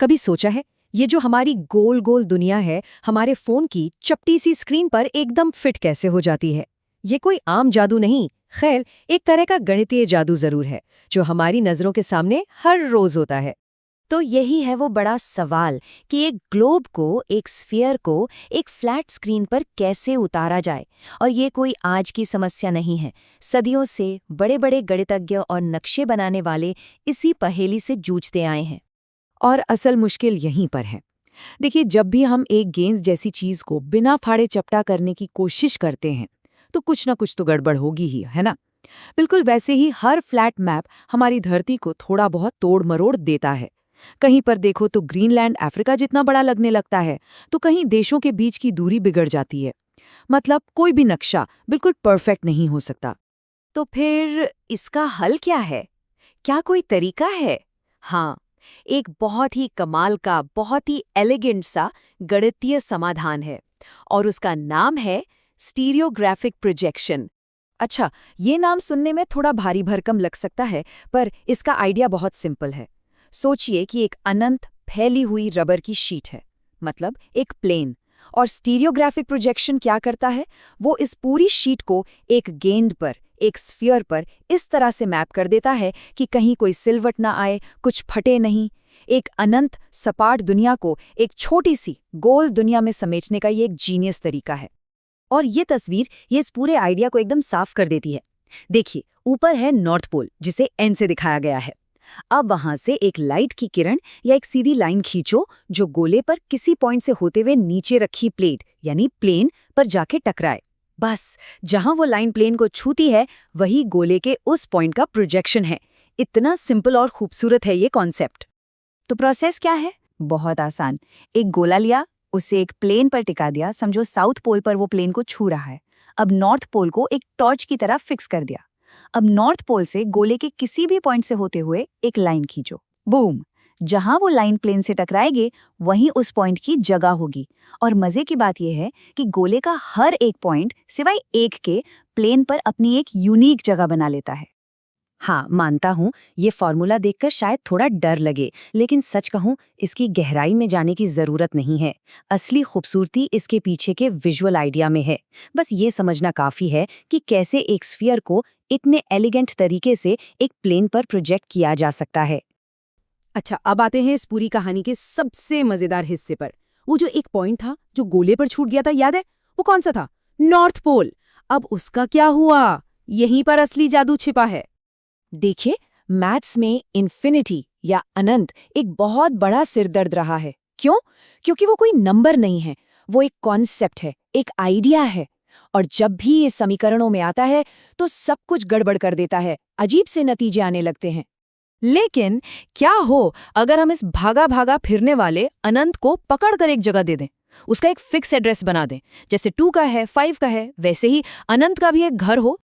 कभी सोचा है ये जो हमारी गोल गोल दुनिया है हमारे फोन की चपटी सी स्क्रीन पर एकदम फिट कैसे हो जाती है। ये कोई आम जादू नहीं, खैर एक तरह का गणितीय जादू जरूर है जो हमारी नजरों के सामने हर रोज होता है। तो यही है वो बड़ा सवाल कि एक ग्लोब को, एक स्फीयर को एक फ्लैट स्क्रीन पर कैसे उतारा जाए। और ये कोई आज की समस्या नहीं है। सदियों से बड़े बड़े गणितज्ञ और नक्शे बनाने वाले इसी पहेली से जूझते आए हैं। और असल मुश्किल यहीं पर है। देखिए, जब भी हम एक गेंद जैसी चीज को बिना फाड़े चपटा करने की कोशिश करते हैं तो कुछ ना कुछ तो गड़बड़ होगी ही, है ना। बिल्कुल वैसे ही हर फ्लैट मैप हमारी धरती को थोड़ा बहुत तोड़ मरोड़ देता है। कहीं पर देखो तो ग्रीनलैंड अफ्रीका जितना बड़ा लगने लगता है, तो कहीं देशों के बीच की दूरी बिगड़ जाती है। मतलब कोई भी नक्शा बिल्कुल परफेक्ट नहीं हो सकता। तो फिर इसका हल क्या है? क्या कोई तरीका है? हाँ, एक बहुत ही कमाल का, बहुत ही एलिगेंट सा गणितीय समाधान है और उसका नाम है स्टीरियोग्राफिक प्रोजेक्शन। अच्छा, ये नाम सुनने में थोड़ा भारी भरकम लग सकता है, पर इसका आइडिया बहुत सिंपल है। सोचिए कि एक अनंत फैली हुई रबर की शीट है, मतलब एक प्लेन। और स्टीरियोग्राफिक प्रोजेक्शन क्या करता है? वो इस पूरी शीट को एक गेंद पर, एक स्फीयर पर इस तरह से मैप कर देता है कि कहीं कोई सिलवट ना आए, कुछ फटे नहीं। एक अनंत सपाट दुनिया को एक छोटी सी गोल दुनिया में समेटने का ये एक जीनियस तरीका है। और ये तस्वीर ये इस पूरे आइडिया को एकदम साफ कर देती है। देखिए, ऊपर है नॉर्थ पोल, जिसे एन से दिखाया गया है। अब वहां से एक लाइट की किरण या एक सीधी लाइन खींचो जो गोले पर किसी पॉइंट से होते हुए नीचे रखी प्लेट यानी प्लेन पर जाके टकराए। बस जहां वो लाइन प्लेन को छूती है वही गोले के उस पॉइंट का प्रोजेक्शन है। इतना सिंपल और खूबसूरत है ये कॉन्सेप्ट। तो प्रोसेस क्या है? बहुत आसान। एक गोला लिया, उसे एक प्लेन पर टिका दिया। समझो साउथ पोल पर वो प्लेन को छू रहा है। अब नॉर्थ पोल को एक टॉर्च की तरह फिक्स कर दिया। अब नॉर्थ पोल से गोले के किसी भी पॉइंट से होते हुए एक लाइन खींचो। बूम! जहां वो लाइन प्लेन से टकराएगी वहीं उस पॉइंट की जगह होगी। और मजे की बात यह है कि गोले का हर एक पॉइंट सिवाय एक के प्लेन पर अपनी एक यूनिक जगह बना लेता है। हाँ, मानता हूँ ये फॉर्मूला देखकर शायद थोड़ा डर लगे, लेकिन सच कहूँ इसकी गहराई में जाने की जरूरत नहीं है। असली खूबसूरती इसके पीछे के विजुअल आइडिया में है। बस ये समझना काफी है कि कैसे एक स्फीयर को इतने एलिगेंट तरीके से एक प्लेन पर प्रोजेक्ट किया जा सकता है। अच्छा, अब आते हैं इस पूरी कहानी के सबसे मजेदार हिस्से पर। वो जो एक पॉइंट था जो गोले पर छूट गया था, याद है? वो कौन सा था? North pole. अब उसका क्या हुआ? यहीं पर असली जादू छिपा है। देखिए, मैथ्स में इन्फिनिटी या अनंत एक बहुत बड़ा सिरदर्द रहा है। क्यों? क्योंकि वो कोई नंबर नहीं है, वो एक कॉन्सेप्ट है, एक आइडिया है। और जब भी ये समीकरणों में आता है तो सब कुछ गड़बड़ कर देता है, अजीब से नतीजे आने लगते हैं। लेकिन क्या हो अगर हम इस भागा भागा फिरने वाले अनंत को पकड़कर एक जगह दे दें, उसका एक फिक्स एड्रेस बना दें, जैसे 2 का है, 5 का है, वैसे ही अनंत का भी एक घर हो।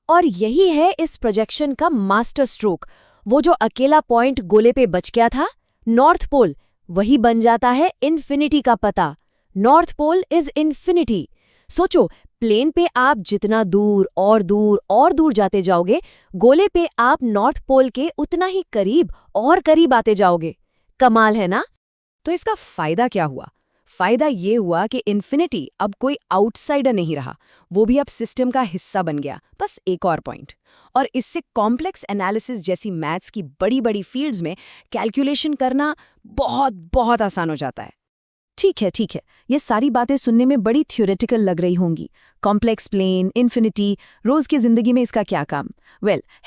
और यही है इस प्रोजेक्शन का मास्टर स्ट्रोक। वो जो अकेला पॉइंट गोले पे बच गया था, नॉर्थ पोल, वही बन जाता है इन्फिनिटी का पता। North pole is infinity. सोचो, प्लेन पे आप जितना दूर और दूर और दूर जाते जाओगे, गोले पे आप नॉर्थ पोल के उतना ही करीब और करीब आते जाओगे। कमाल है ना? तो इसका फायदा क्या हुआ? फायदा ये हुआ कि इन्फिनिटी अब कोई आउटसाइडर नहीं रहा, वो भी अब सिस्टम का हिस्सा बन गया। बस एक और पॉइंट, और इससे कॉम्प्लेक्स एनालिसिस जैसी मैथ्स की बड़ी बड़ी फील्ड्स में कैलकुलेशन करना बहुत बहुत आसान हो जाता है। ठीक है, ये सारी बातें सुनने में बड़ी थ्योरेटिकल लग रही होंगी। कॉम्प्लेक्स प्लेन, इन्फिनिटी, रोज की जिंदगी में इसका क्या काम?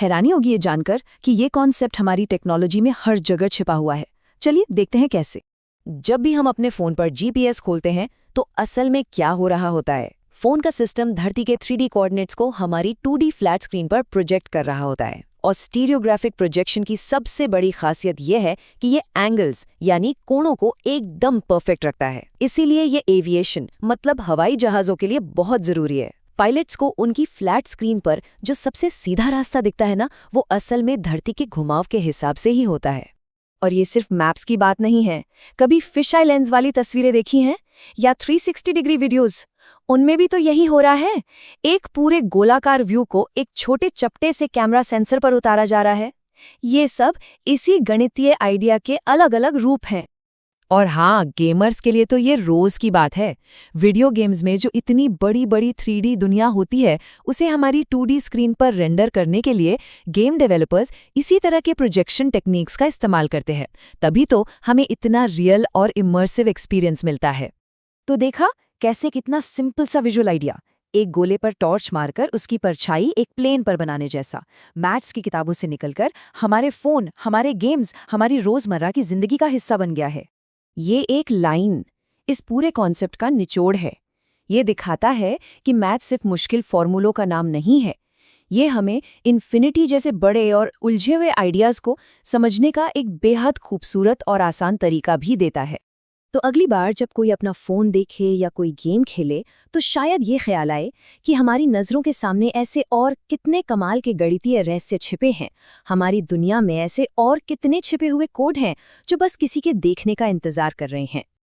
हैरानी होगी ये जानकर कि ये कॉन्सेप्ट हमारी टेक्नोलॉजी में हर जगह छिपा हुआ है। चलिए देखते हैं कैसे। जब भी हम अपने फोन पर जीपीएस खोलते हैं तो असल में क्या हो रहा होता है? फोन का सिस्टम धरती के 3D कोऑर्डिनेट्स को हमारी 2D फ्लैट स्क्रीन पर प्रोजेक्ट कर रहा होता है। और स्टीरियोग्राफिक प्रोजेक्शन की सबसे बड़ी खासियत यह है कि ये एंगल्स यानी कोणों को एकदम परफेक्ट रखता है। इसीलिए ये एविएशन मतलब हवाई जहाज़ों के लिए बहुत ज़रूरी है। पायलट्स को उनकी फ्लैट स्क्रीन पर जो सबसे सीधा रास्ता दिखता है ना, वो असल में धरती के घुमाव के हिसाब से ही होता है। और ये सिर्फ मैप्स की बात नहीं है। कभी फिश आई लेंस वाली तस्वीरें देखी हैं? या 360 डिग्री वीडियोस? उनमें भी तो यही हो रहा है। एक पूरे गोलाकार व्यू को एक छोटे चपटे से कैमरा सेंसर पर उतारा जा रहा है। ये सब इसी गणितीय आइडिया के अलग अलग रूप हैं। और हाँ, गेमर्स के लिए तो ये रोज की बात है। वीडियो गेम्स में जो इतनी बड़ी बड़ी 3D दुनिया होती है, उसे हमारी 2D स्क्रीन पर रेंडर करने के लिए गेम डेवलपर्स इसी तरह के प्रोजेक्शन टेक्निक्स का इस्तेमाल करते हैं। तभी तो हमें इतना रियल और इमर्सिव एक्सपीरियंस मिलता है। तो देखा कैसे कितना सिंपल सा विजुअल आइडिया, एक गोले पर टॉर्च मारकर उसकी परछाई एक प्लेन पर बनाने जैसा, मैथ्स की किताबों से निकलकर हमारे फोन, हमारे गेम्स, हमारी रोजमर्रा की जिंदगी का हिस्सा बन गया है। ये एक लाइन इस पूरे कॉन्सेप्ट का निचोड़ है। ये दिखाता है कि मैथ सिर्फ मुश्किल फॉर्मूलों का नाम नहीं है। ये हमें इन्फिनिटी जैसे बड़े और उलझे हुए आइडियाज को समझने का एक बेहद खूबसूरत और आसान तरीका भी देता है। तो अगली बार जब कोई अपना फोन देखे या कोई गेम खेले तो शायद ये ख्याल आए कि हमारी नज़रों के सामने ऐसे और कितने कमाल के गणितीय रहस्य छिपे हैं, हमारी दुनिया में ऐसे और कितने छिपे हुए कोड हैं जो बस किसी के देखने का इंतजार कर रहे हैं।